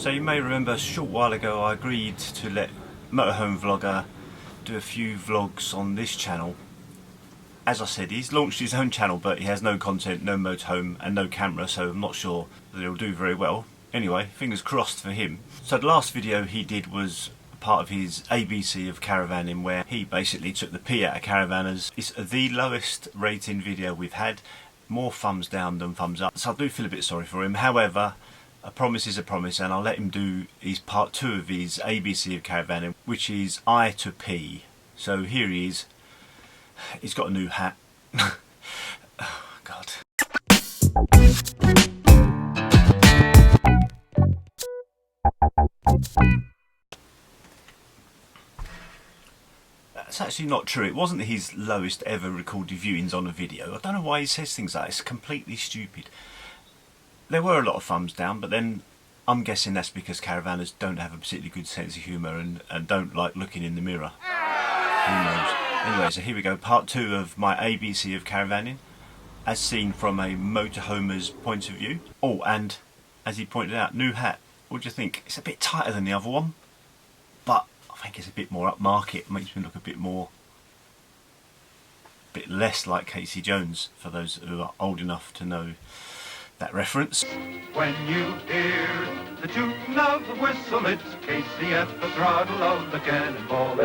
So you may remember a short while ago I agreed to let MotorHomeVlogger do a few vlogs on this channel. As I said, he's launched his own channel, but he has no content, no motorhome and no camera, so I'm not sure that he'll do very well. Anyway, fingers crossed for him. So the last video he did was part of his ABC of Caravanning, where he basically took the P out of caravanners. It's the lowest rating video we've had, more thumbs down than thumbs up, so I do feel a bit sorry for him. However, a promise is a promise, and I'll let him do his part 2 of his ABC of Caravanning, which is I to P. So here he is. He's got a new hat. Oh, God. That's actually not true. It wasn't his lowest ever recorded viewings on a video. I don't know why he says things like that. It's completely stupid. There were a lot of thumbs down, but then I'm guessing that's because caravanners don't have a particularly good sense of humour and don't like looking in the mirror. Who knows? Anyway, so here we go, part 2 of my ABC of Caravanning, as seen from a motorhomer's point of view. Oh, and as he pointed out, new hat. What do you think? It's a bit tighter than the other one, but I think it's a bit more upmarket. It makes me look a bit less like Casey Jones, for those who are old enough to know that reference. When you hear the tooting of the whistle, it's Casey at the throttle of the cannonball.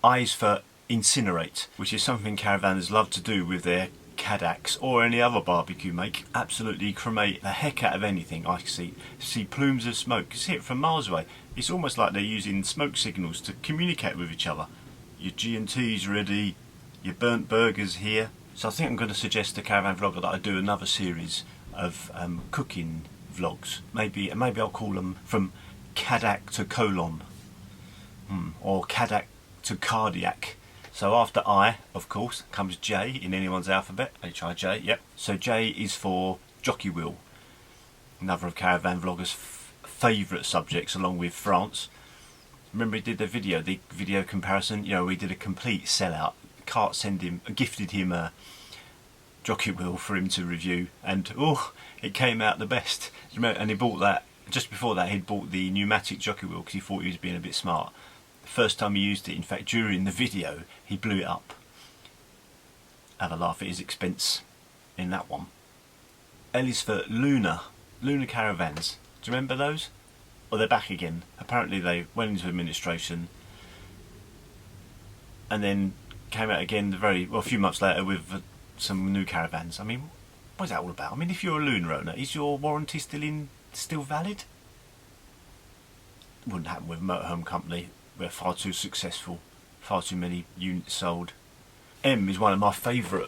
I's for incinerate, which is something caravanners love to do with their Cadacs or any other barbecue make. Absolutely cremate the heck out of anything. I see plumes of smoke. You see it from miles away. It's almost like they're using smoke signals to communicate with each other. Your G&T's ready, your burnt burgers here. So I think I'm going to suggest to Caravan Vlogger that I do another series of cooking vlogs. Maybe I'll call them from Cadac to colon, or Cadac to cardiac. So after I, of course, comes J in anyone's alphabet. H-I-J, yep. So J is for jockey wheel. Another of Caravan Vlogger's favourite subjects, along with France. Remember he did the video comparison? You know, we did a complete sellout. Cart gifted him a jockey wheel for him to review, and oh, it came out the best. And he bought that, just before that he'd bought the pneumatic jockey wheel because he thought he was being a bit smart. The first time he used it, in fact during the video, he blew it up. Have a laugh at his expense in that one. L is for lunar caravans. Do you remember those? Well, they're back again. Apparently they went into administration and then came out again a few months later with some new caravans. I mean, what is that all about? I mean, if you're a lunar owner, is your warranty still valid? It wouldn't happen with a motorhome company. We're far too successful, far too many units sold. M is one of my favourite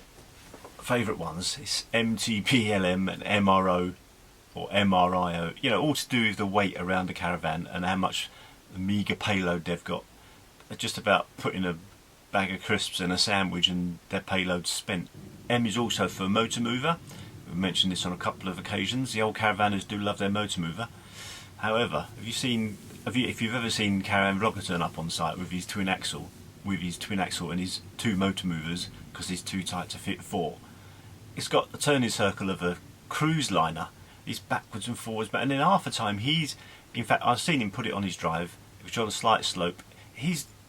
ones. It's MTPLM and MRO or MRIO. You know, all to do with the weight around the caravan and how much meagre payload they've got. They're just about putting a bag of crisps and a sandwich and their payload's spent. M is also for motor mover. We've mentioned this on a couple of occasions. The old caravanners do love their motor mover. However, if you've ever seen Caravan Vlogger turn up on site with his twin axle and his 2 motor movers, because he's too tight to fit 4, it's got the turning circle of a cruise liner. He's backwards and forwards, and then half the time in fact I've seen him put it on his drive, which on a slight slope,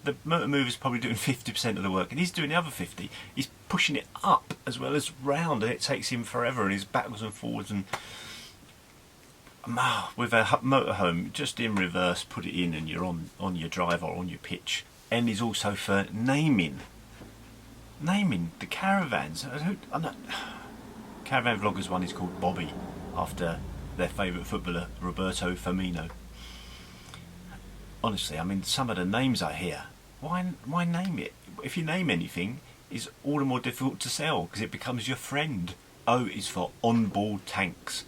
the motor mover's probably doing 50% of the work and he's doing the other 50. He's pushing it up as well as round, and it takes him forever, and he's backwards and forwards. And with a motorhome, just in reverse, put it in and you're on your drive or on your pitch. N is also for naming the caravans. Caravan Vloggers one is called Bobby, after their favourite footballer Roberto Firmino. Honestly, I mean, some of the names I hear, why name it? If you name anything, it's all the more difficult to sell because it becomes your friend. O is for onboard tanks.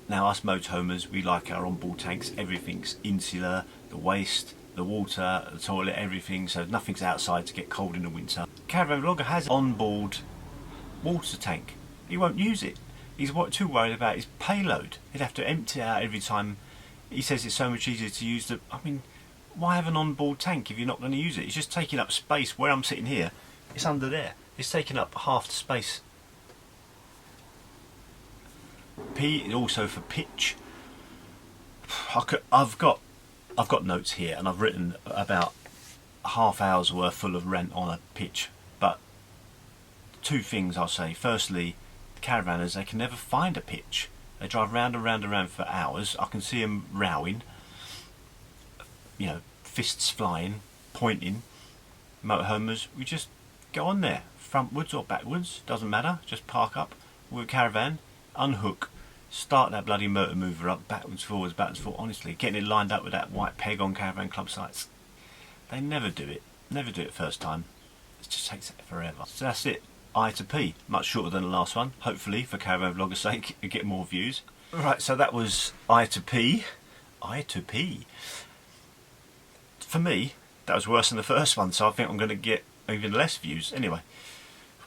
Now us motorhomers, we like our onboard tanks. Everything's insular, the waste, the water, the toilet, everything, so nothing's outside to get cold in the winter. Caravan Vlogger has an onboard water tank. He won't use it. He's too worried about his payload. He'd have to empty it out every time. He says it's so much easier to use I mean, why have an onboard tank if you're not going to use it? It's just taking up space. Where I'm sitting here, it's under there. It's taking up half the space. P is also for pitch. I've got notes here, and I've written about half hour's worth full of rant on a pitch. But two things I'll say. Firstly, the caravanners, they can never find a pitch. They drive round and round and round for hours. I can see them rowing, you know, fists flying, pointing. Motorhomers, we just go on there, frontwards or backwards, doesn't matter. Just park up with a caravan, unhook, start that bloody motor mover up, backwards, forwards, honestly, getting it lined up with that white peg on caravan club sites. They never do it first time. It just takes forever. So that's it, I to P, much shorter than the last one, hopefully for Caravan Vlogger's sake, you get more views. Right, so that was I to P. For me, that was worse than the first one, so I think I'm going to get even less views. Anyway,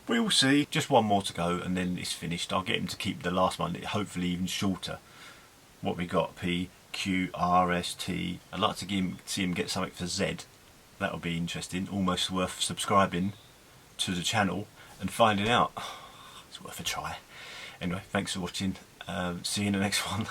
we will see. Just one more to go and then it's finished. I'll get him to keep the last one hopefully even shorter. What we got, P, Q, R, S, T. I'd like to see him get something for Z. That'll be interesting. Almost worth subscribing to the channel and finding out. It's worth a try. Anyway, thanks for watching. See you in the next one.